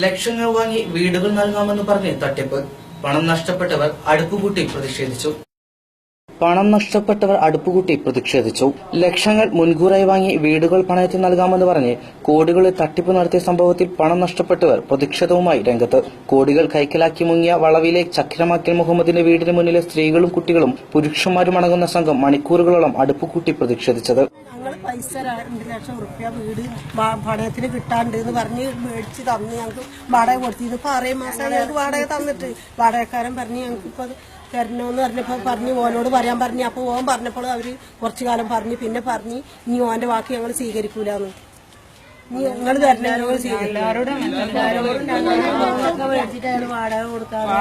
ലക്ഷങ്ങൾ വാങ്ങി വീടുകൾ നൽകാമെന്ന് പറഞ്ഞ് തട്ടിപ്പ്. പണം നഷ്ടപ്പെട്ടവർ അടുപ്പുകൂട്ടി പ്രതിഷേധിച്ചു. ലക്ഷങ്ങൾ മുൻകൂറായി വാങ്ങി വീടുകൾ പണയത്തിൽ നൽകാമെന്ന് പറഞ്ഞ് കോടികളെ തട്ടിപ്പ് നടത്തിയ സംഭവത്തിൽ പണം നഷ്ടപ്പെട്ടവർ പ്രതിഷേധവുമായി രംഗത്ത്. കോടികൾ കൈക്കലാക്കി മുങ്ങിയ വളവിലെ ചക്കിരമാക്കൽ മുഹമ്മദിന്റെ വീടിന് മുന്നിലെ സ്ത്രീകളും കുട്ടികളും പുരുഷന്മാരും അടങ്ങുന്ന സംഘം മണിക്കൂറുകളോളം അടുപ്പുകൂട്ടി പ്രതിഷേധിച്ചത്. പൈസ 2 ലക്ഷം റുപ്യ വീട് പണയത്തിന് കിട്ടാണ്ട് എന്ന് പറഞ്ഞ് മേടിച്ച് തന്ന് ഞങ്ങൾക്ക് വാടക കൊടുത്തിരുന്നു. ഇപ്പൊ 6 മാസം ഞങ്ങൾക്ക് വാടക തന്നിട്ട് വാടകക്കാരൻ പറഞ്ഞ് ഞങ്ങൾക്ക് ഇപ്പൊ തരണോന്ന് പറഞ്ഞപ്പോ പറഞ്ഞ് ഓനോട് പറയാൻ പറഞ്ഞു. അപ്പൊ ഓൻ പറഞ്ഞപ്പോൾ അവര് കുറച്ചു കാലം പറഞ്ഞു. പിന്നെ പറഞ്ഞ് ഇനി ഓന്റെ വാക്ക് ഞങ്ങൾ സ്വീകരിക്കൂലെന്ന്. നീ ഞങ്ങൾ തരണോ മേടിച്ചിട്ട് വാടക കൊടുക്കാറില്ല.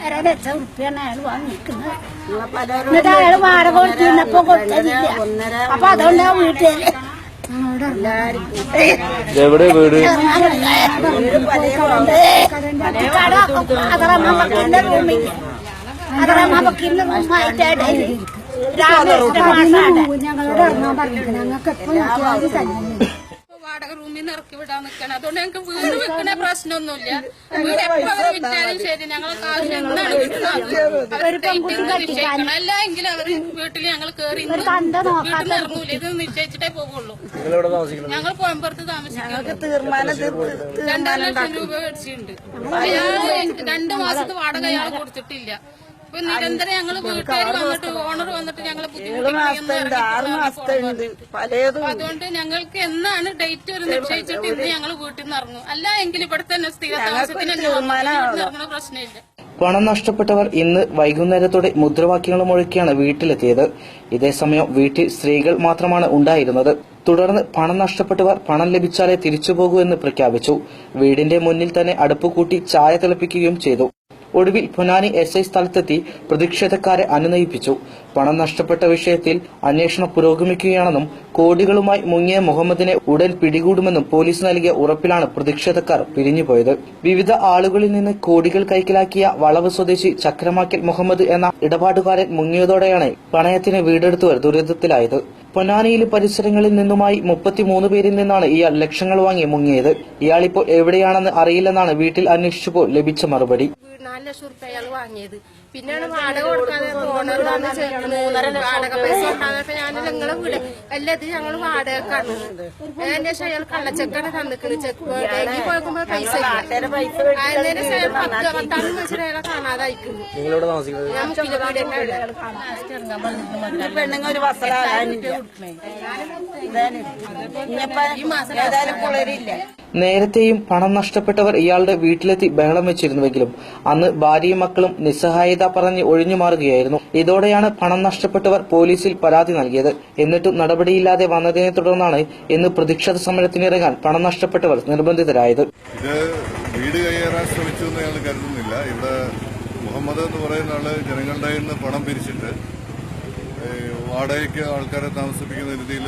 2 ലക്ഷം റുപ്യാണ് അയാൾ വാങ്ങിക്കുന്നത്. എന്നിട്ട് അയാൾ വാടക കൊടുത്തിരുന്നപ്പോ കൊടുത്തില്ല. അപ്പൊ അതുകൊണ്ടാ വീട്ടില് എവിടെ വീട് അതറമ്മക്കിന്റെ റൂമില്ല. അതറമ്മക്കിന്റെ റൂമായിട്ടാണ് ഞങ്ങളോട് ഇറങ്ങാൻ പറഞ്ഞിരിക്കുന്നത്. ഞങ്ങൾക്ക് എപ്പോഴും വാടക റൂമിൽ നിന്ന് ഇറക്കി വിടാൻ നിൽക്കണം. അതുകൊണ്ട് ഞങ്ങൾക്ക് വീട് വെക്കണ പ്രശ്നമൊന്നുമില്ല. വീട് എപ്പോൾ വിറ്റാലും ശരി ഞങ്ങളെ കാശ് എന്താണ് നിശ്ചയിക്കണം. അല്ല എങ്കിലും അവർ വീട്ടിൽ ഞങ്ങൾ കയറി വീട്ടിൽ ഇറങ്ങൂല. ഇത് നിശ്ചയിച്ചിട്ടേ പോകുള്ളൂ. ഞങ്ങൾ കോയമ്പുറത്ത് താമസിക്കുന്നത്. 2.5 ലക്ഷം രൂപ മേടിച്ചിട്ടുണ്ട്. അയാള് 2 മാസത്തെ വാടക അയാൾ കൊടുത്തിട്ടില്ല. ഇപ്പൊ നിരന്തരം ഞങ്ങള് വീട്ടുകാർ വന്നിട്ട് ഓണർ വന്നിട്ട് ഞങ്ങളെ അതുകൊണ്ട് ഞങ്ങൾക്ക് എന്നാണ് ഡേറ്റ് ഒരു നിശ്ചയിച്ചിട്ട് ഇന്ന് ഞങ്ങൾ വീട്ടിൽ നിന്ന് ഇറങ്ങും. അല്ല എങ്കിൽ ഇവിടെ തന്നെ സ്ഥിര താമസത്തിന് ഇറങ്ങുന്ന പ്രശ്നമില്ല. പണം നഷ്ടപ്പെട്ടവർ ഇന്ന് വൈകുന്നേരത്തോടെ മുദ്രാവാക്യങ്ങളും മുഴക്കിയാണ് വീട്ടിലെത്തിയത്. ഇതേസമയം വീട്ടിൽ സ്ത്രീകൾ മാത്രമാണ് ഉണ്ടായിരുന്നത്. തുടർന്ന് പണം നഷ്ടപ്പെട്ടവർ പണം ലഭിച്ചാലേ തിരിച്ചുപോകൂ എന്ന് പ്രഖ്യാപിച്ചു. വീടിന്റെ മുന്നിൽ തന്നെ അടുപ്പുകൂട്ടി ചായ തിളപ്പിക്കുകയും ചെയ്തു. ഒടുവിൽ പൊന്നാനി SI സ്ഥലത്തെത്തി പ്രതിഷേധക്കാരെ അനുനയിപ്പിച്ചു. പണം നഷ്ടപ്പെട്ട വിഷയത്തിൽ അന്വേഷണം പുരോഗമിക്കുകയാണെന്നും കോടികളുമായി മുങ്ങിയ മുഹമ്മദിനെ ഉടൻ പിടികൂടുമെന്നും പോലീസ് നൽകിയ ഉറപ്പിലാണ് പ്രതിഷേധക്കാർ പിരിഞ്ഞുപോയത്. വിവിധ ആളുകളിൽ നിന്ന് കോടികൾ കൈക്കലാക്കിയ വളവ് സ്വദേശി ചക്രമാക്കൽ മുഹമ്മദ് എന്ന ഇടപാടുകാരൻ മുങ്ങിയതോടെയാണ് പണയത്തിന് വീടെടുത്തവർ ദുരിതത്തിലായത്. പൊന്നാനിയിലെ പരിസരങ്ങളിൽ നിന്നുമായി 33 പേരിൽ നിന്നാണ് ഇയാൾ ലക്ഷങ്ങൾ വാങ്ങി മുങ്ങിയത്. ഇയാളിപ്പോൾ എവിടെയാണെന്ന് അറിയില്ലെന്നാണ് വീട്ടിൽ അന്വേഷിച്ചപ്പോൾ ലഭിച്ച മറുപടി. 4 ലക്ഷം റുപ്യ അയാൾ വാങ്ങിയത്. പിന്നെയാണ് വാടക കൊടുക്കാതെ ഓണർ വന്ന് 3.5 വാടക പൈസ ഉണ്ടാകുന്നപ്പോ ഞാൻ നിങ്ങളെ വീട് അല്ല ഇത് ഞങ്ങൾ വാടകക്കാണ്. അതിന്റെ ശേഷം അയാൾ കള്ളച്ചെക്കാണ് തന്നിക്കുന്നത്. ചെക്ക് ബാങ്കിൽ പോയപ്പോ പൈസ 10 വെച്ചിട്ട് അയാളെ കാണാതായിരിക്കുന്നു. ഞാൻ പെണ്ണുങ്ങൾ ഒരു ഈ മാസം ഏതായാലും പുളരില്ല. നേരത്തെയും പണം നഷ്ടപ്പെട്ടവർ ഇയാളുടെ വീട്ടിലെത്തി ബഹളം വെച്ചിരുന്നുവെങ്കിലും അന്ന് ഭാര്യയും മക്കളും നിസ്സഹായത പറഞ്ഞ് ഒഴിഞ്ഞു മാറുകയായിരുന്നു. ഇതോടെയാണ് പണം നഷ്ടപ്പെട്ടവർ പോലീസിൽ പരാതി നൽകിയത്. എന്നിട്ടും നടപടിയില്ലാതെ വന്നതിനെ തുടർന്നാണ് ഇന്ന് പ്രതിഷേധ സമരത്തിനിറങ്ങാൻ പണം നഷ്ടപ്പെട്ടവർ നിർബന്ധിതരായത്. ഇത് വീട് കയ്യേറാൻ ശ്രമിച്ചു എന്ന് ഞങ്ങൾ കരുതുന്നില്ല. ഇവിടെ മുഹമ്മദ് എന്ന് പറയുന്ന ആള് ജനങ്ങളുടെ കയ്യിൽ നിന്ന് പണം പിരിച്ചിട്ട് വാടകയ്ക്ക് ആൾക്കാരെ താമസിപ്പിക്കുന്ന രീതിയിൽ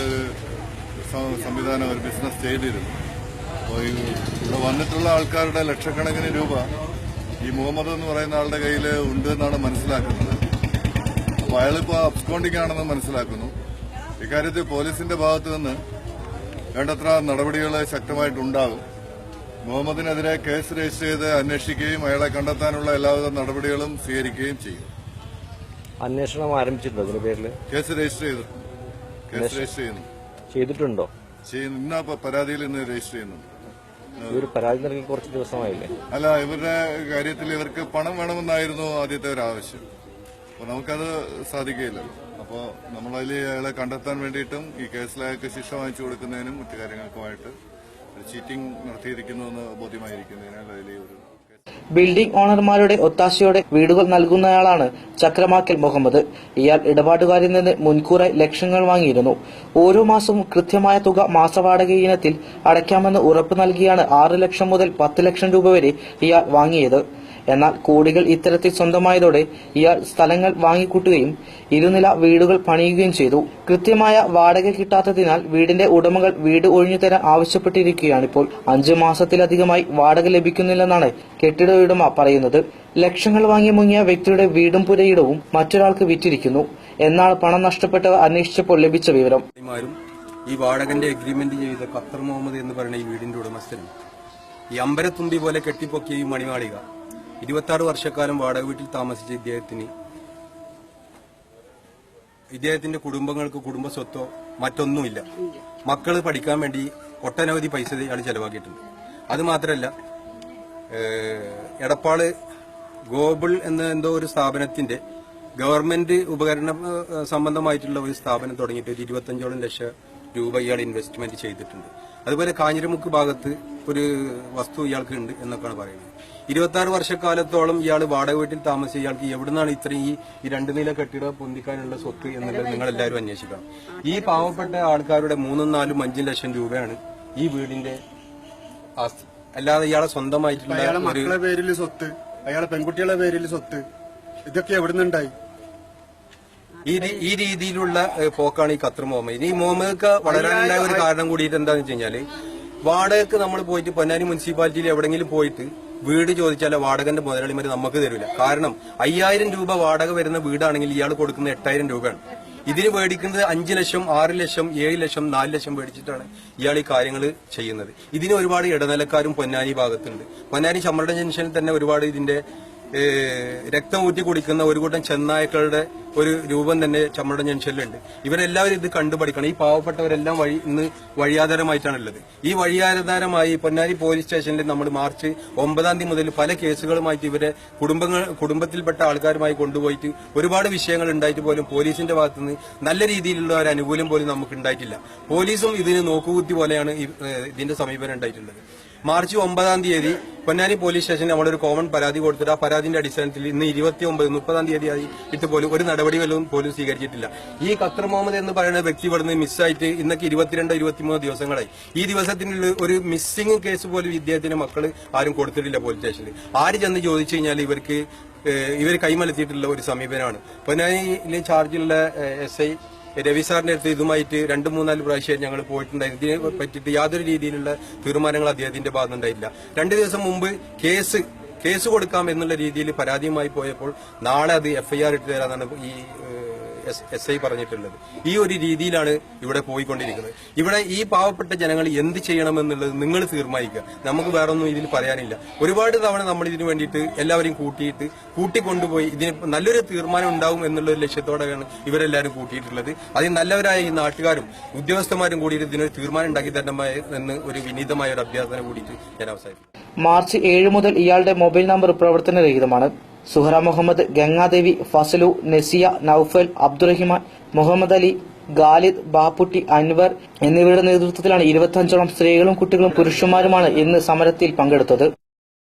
സംവിധാനം ഒരു ബിസിനസ് ചെയ്തിരുന്നു. അപ്പോൾ ഇവിടെ വന്നിട്ടുള്ള ആൾക്കാരുടെ ലക്ഷക്കണക്കിന് രൂപ ഈ മുഹമ്മദ് എന്ന് പറയുന്ന ആളുടെ കയ്യിൽ ഉണ്ട് എന്നാണ് മനസ്സിലാക്കുന്നത്. അപ്പോൾ അയാളിപ്പോൾ അബ്സ്കോണ്ടിംഗ് ആണെന്ന് മനസ്സിലാക്കുന്നു. ഇക്കാര്യത്തിൽ പോലീസിന്റെ ഭാഗത്തു നിന്ന് വേണ്ടത്ര നടപടികൾ ശക്തമായിട്ടുണ്ടാകും. മുഹമ്മദിനെതിരെ കേസ് രജിസ്റ്റർ ചെയ്ത് അന്വേഷിക്കുകയും അയാളെ കണ്ടെത്താനുള്ള എല്ലാവിധ നടപടികളും സ്വീകരിക്കുകയും ചെയ്യും. അന്വേഷണം ആരംഭിച്ചിട്ടുണ്ടോ ഇതിന്റെ പേരിൽ? കേസ് രജിസ്റ്റർ ചെയ്തിട്ടുണ്ടോ? ഇന്ന പരാതിയിൽ ഇന്ന് രജിസ്റ്റർ ചെയ്യുന്നുണ്ട്. ഒരു പരാതി നൽകി കുറച്ച് ദിവസമായില്ലേ? അല്ല, ഇവരുടെ കാര്യത്തിൽ ഇവർക്ക് പണം വേണമെന്നായിരുന്നു ആദ്യത്തെ ഒരു ആവശ്യം. അപ്പൊ നമുക്കത് സാധിക്കില്ല. അപ്പോൾ നമ്മളതിൽ അയാളെ കണ്ടെത്താൻ വേണ്ടിയിട്ടും ഈ കേസിലയാൾക്ക് ശിക്ഷ വാങ്ങിച്ചു കൊടുക്കുന്നതിനും മറ്റു കാര്യങ്ങൾക്കുമായിട്ട് ചീറ്റിംഗ് നടത്തിയിരിക്കുന്നുവെന്ന് ബോധ്യമായിരിക്കുന്നതിനാൽ അതിൽ ഒരു ബിൽഡിംഗ് ഓണർമാരുടെ ഒത്താശയോടെ വീടുകൾ നൽകുന്നയാളാണ് ചക്രമാക്കൽ മുഹമ്മദ്. ഇയാൾ ഇടപാടുകാരിൽ നിന്ന് മുൻകൂറായി ലക്ഷങ്ങൾ വാങ്ങിയിരുന്നു. ഓരോ മാസവും കൃത്യമായ തുക മാസവാടക ഇനത്തിൽ അടയ്ക്കാമെന്ന് ഉറപ്പ് നൽകിയാണ് 6 ലക്ഷം മുതൽ 10 ലക്ഷം രൂപ വരെ ഇയാൾ വാങ്ങിയത്. എന്നാൽ കോടികൾ ഇത്തരത്തിൽ സ്വന്തമായതോടെ ഇയാൾ സ്ഥലങ്ങൾ വാങ്ങിക്കൂട്ടുകയും ഇരുനില വീടുകൾ പണിയുകയും ചെയ്തു. കൃത്യമായ വാടക കിട്ടാത്തതിനാൽ വീടിന്റെ ഉടമകൾ വീട് ഒഴിഞ്ഞു തരാൻ ആവശ്യപ്പെട്ടിരിക്കുകയാണിപ്പോൾ. 5 മാസത്തിലധികമായി വാടക ലഭിക്കുന്നില്ലെന്നാണ് കെട്ടിട ഉടമ പറയുന്നത്. ലക്ഷങ്ങൾ വാങ്ങി മുങ്ങിയ വ്യക്തിയുടെ വീടും പുരയിടവും മറ്റൊരാൾക്ക് വിറ്റിരിക്കുന്നു എന്നാണ് പണം നഷ്ടപ്പെട്ടവർ അന്വേഷിച്ചപ്പോൾ ലഭിച്ച വിവരം. ഈ വാടകന്റെ എഗ്രിമെന്റ് ചെയ്ത ഖത്തർ മുഹമ്മദ് എന്ന് പറയുന്ന ഈ വീടിന്റെ ഉടമസ്ഥനും ഈ അമ്പരത്തുമ്പി പോലെ കെട്ടിപ്പൊക്കിയ ഈ മണിമാളിക 26 വർഷക്കാലം വാടക വീട്ടിൽ താമസിച്ച ഇദ്ദേഹത്തിന്റെ കുടുംബങ്ങൾക്ക് കുടുംബ സ്വത്തോ മറ്റൊന്നുമില്ല. മക്കള് പഠിക്കാൻ വേണ്ടി ഒട്ടനവധി പൈസ ഇയാൾ ചെലവാക്കിയിട്ടുണ്ട്. അത് മാത്രമല്ല, എടപ്പാള് ഗോബിൾ എന്ന എന്തോ ഒരു സ്ഥാപനത്തിന്റെ ഗവൺമെന്റ് ഉപകരണ സംബന്ധമായിട്ടുള്ള ഒരു സ്ഥാപനം തുടങ്ങിയിട്ട് ഒരു 25ഓളം ലക്ഷം രൂപ ഇയാൾ ഇൻവെസ്റ്റ്മെന്റ് ചെയ്തിട്ടുണ്ട്. അതുപോലെ കാഞ്ഞിരമുക്ക് ഭാഗത്ത് ഒരു വസ്തു ഇയാൾക്ക് ഉണ്ട് എന്നൊക്കെയാണ് പറയുന്നത്. 26 വർഷക്കാലത്തോളം ഇയാൾ വാടക വീട്ടിൽ താമസിച്ച ഇയാൾക്ക് എവിടുന്നാണ് ഇത്രയും ഈ 2 നില കെട്ടിടം പൊന്തിക്കാനുള്ള സ്വത്ത് എന്നുള്ളത് നിങ്ങൾ എല്ലാവരും അന്വേഷിക്കണം. ഈ പാവപ്പെട്ട ആൾക്കാരുടെ 3, 4, 5 ലക്ഷം രൂപയാണ് ഈ വീടിന്റെ ആസ്തി. അല്ലാതെ ഇയാളെ സ്വന്തമായിട്ടുള്ള മക്കളുടെ പേരിൽ സ്വത്ത്, അയാളെ പെൺകുട്ടികളുടെ പേരിൽ സ്വത്ത്, ഇതൊക്കെ എവിടുന്നുണ്ടായി? ഈ രീതിയിലുള്ള പോക്കാണ് ഈ ഖത്തർ മുഹമ്മദ്. ഈ മുഹമ്മദ് വളരാനുള്ള ഒരു കാരണം കൂടിയിട്ട് എന്താണെന്ന് വെച്ച് കഴിഞ്ഞാല്, വാടകക്ക് നമ്മൾ പോയിട്ട് പൊന്നാനി മുനിസിപ്പാലിറ്റിയിൽ എവിടെങ്കിലും പോയിട്ട് വീട് ചോദിച്ചാൽ വാടകന്റെ മുതലാളിമാര് നമുക്ക് തരില്ല. കാരണം 5000 രൂപ വാടക വരുന്ന വീടാണെങ്കിൽ ഇയാൾ കൊടുക്കുന്നത് 8000 രൂപയാണ്. ഇതിന് മേടിക്കുന്നത് 5 ലക്ഷം, 6 ലക്ഷം, 7 ലക്ഷം, 4 ലക്ഷം മേടിച്ചിട്ടാണ് ഇയാൾ ഈ കാര്യങ്ങൾ ചെയ്യുന്നത്. ഇതിന് ഒരുപാട് ഇടനിലക്കാരും പൊന്നാനി ഭാഗത്തുണ്ട്. പൊന്നാനി ചമ്മട ജംഗ്ഷനിൽ തന്നെ ഒരുപാട് ഇതിന്റെ രക്തം ഊറ്റി കുടിക്കുന്ന ഒരു കൂട്ടം ചെന്നായ്ക്കളുടെ ഒരു രൂപം തന്നെ ചമ്മട ജംഗ്ഷനിലുണ്ട്. ഇവരെല്ലാവരും ഇത് കണ്ടുപഠിക്കണം. ഈ പാവപ്പെട്ടവരെല്ലാം ഇന്ന് വഴിയാധാരമായിട്ടാണുള്ളത്. ഈ വഴിയാധാരമായി പൊന്നാനി പോലീസ് സ്റ്റേഷനിൽ നമ്മൾ മാർച്ച് 9 മുതൽ പല കേസുകളുമായിട്ട് ഇവരെ കുടുംബത്തിൽപ്പെട്ട ആൾക്കാരുമായി കൊണ്ടുപോയിട്ട് ഒരുപാട് വിഷയങ്ങൾ ഉണ്ടായിട്ട് പോലും പോലീസിന്റെ ഭാഗത്തുനിന്ന് നല്ല രീതിയിലുള്ള ഒരു അനുകൂലം പോലും നമുക്ക് ഉണ്ടായിട്ടില്ല. പോലീസും ഇതിന് നോക്കുകുത്തി പോലെയാണ് ഇതിന്റെ സമീപനം ഉണ്ടായിട്ടുള്ളത്. മാർച്ച് 9 പൊന്നാനി പോലീസ് സ്റ്റേഷനിൽ നമ്മളൊരു കോമൺ പരാതി കൊടുത്തിട്ട് ആ പരാതിന്റെ അടിസ്ഥാനത്തിൽ ഇന്ന് 29, 30 ആയി ഇട്ട് പോലും ഒരു നടപടി വല്ലതും പോലും സ്വീകരിച്ചിട്ടില്ല. ഈ ഖത്തർ മുഹമ്മദ് എന്ന് പറയുന്ന വ്യക്തി ഇവിടുന്ന് മിസ്സായിട്ട് ഇന്നൊക്കെ 22, 23 ദിവസങ്ങളായി. ഈ ദിവസത്തിനുള്ള ഒരു മിസ്സിംഗ് കേസ് പോലും ഇദ്ദേഹത്തിന്റെ മക്കള് ആരും കൊടുത്തിട്ടില്ല പോലീസ് സ്റ്റേഷനിൽ. ആര് ചെന്ന് ചോദിച്ചു കഴിഞ്ഞാൽ ഇവർ കൈമലത്തിയിട്ടുള്ള ഒരു സമീപനമാണ്. പൊന്നാനിയിലെ ചാർജുള്ള SI രവി സാറിന്റെ അടുത്ത് ഇതുമായിട്ട് 2, 3, 4 പ്രാവശ്യം ഞങ്ങൾ പോയിട്ടുണ്ടായിരുന്നു. ഇതിനെ പറ്റിയിട്ട് യാതൊരു രീതിയിലുള്ള തീരുമാനങ്ങൾ അദ്ദേഹത്തിന്റെ ഭാഗത്തുനിന്നുണ്ടായില്ല. 2 ദിവസം മുമ്പ് കേസ് കൊടുക്കാം എന്നുള്ള രീതിയിൽ പരാതിയുമായി പോയപ്പോൾ നാളെ അത് FIR ഇട്ട് തരാന്നാണ് ഈ SI പറഞ്ഞിട്ടുള്ളത്. ഈ ഒരു രീതിയിലാണ് ഇവിടെ പോയിക്കൊണ്ടിരിക്കുന്നത്. ഇവിടെ ഈ പാവപ്പെട്ട ജനങ്ങൾ എന്ത് ചെയ്യണമെന്നുള്ളത് നിങ്ങൾ തീരുമാനിക്കുക. നമുക്ക് വേറൊന്നും ഇതിൽ പറയാനില്ല. ഒരുപാട് തവണ നമ്മൾ ഇതിനു വേണ്ടിയിട്ട് എല്ലാവരെയും കൂട്ടിക്കൊണ്ടുപോയി ഇതിന് നല്ലൊരു തീരുമാനം ഉണ്ടാവും എന്നുള്ള ഒരു ലക്ഷ്യത്തോടെയാണ് ഇവരെല്ലാവരും കൂട്ടിയിട്ടുള്ളത്. അതിൽ നല്ലവരായ ഈ നാട്ടുകാരും ഉദ്യോഗസ്ഥന്മാരും കൂടി ഇതിനൊരു തീരുമാനം ഉണ്ടാക്കി തരണമായ എന്ന് ഒരു വിനീതമായ ഒരു അഭ്യർത്ഥന കൂടിയിട്ട് ഞാൻ അവസാനിപ്പിക്കും. മാർച്ച് 7 മുതൽ ഇയാളുടെ മൊബൈൽ നമ്പർ പ്രവർത്തനരഹിതമാണ്. സുഹറ മുഹമ്മദ്, ഗംഗാദേവി, ഫസലു, നസിയ, നൌഫൽ, അബ്ദുറഹിമാൻ, മുഹമ്മദ് അലി, ഖാലിദ്, ബാപ്പുട്ടി, അൻവർ എന്നിവരുടെ നേതൃത്വത്തിലാണ് 25ഓളം സ്ത്രീകളും കുട്ടികളും പുരുഷന്മാരുമാണ് ഇന്ന് സമരത്തിൽ പങ്കെടുത്തത്.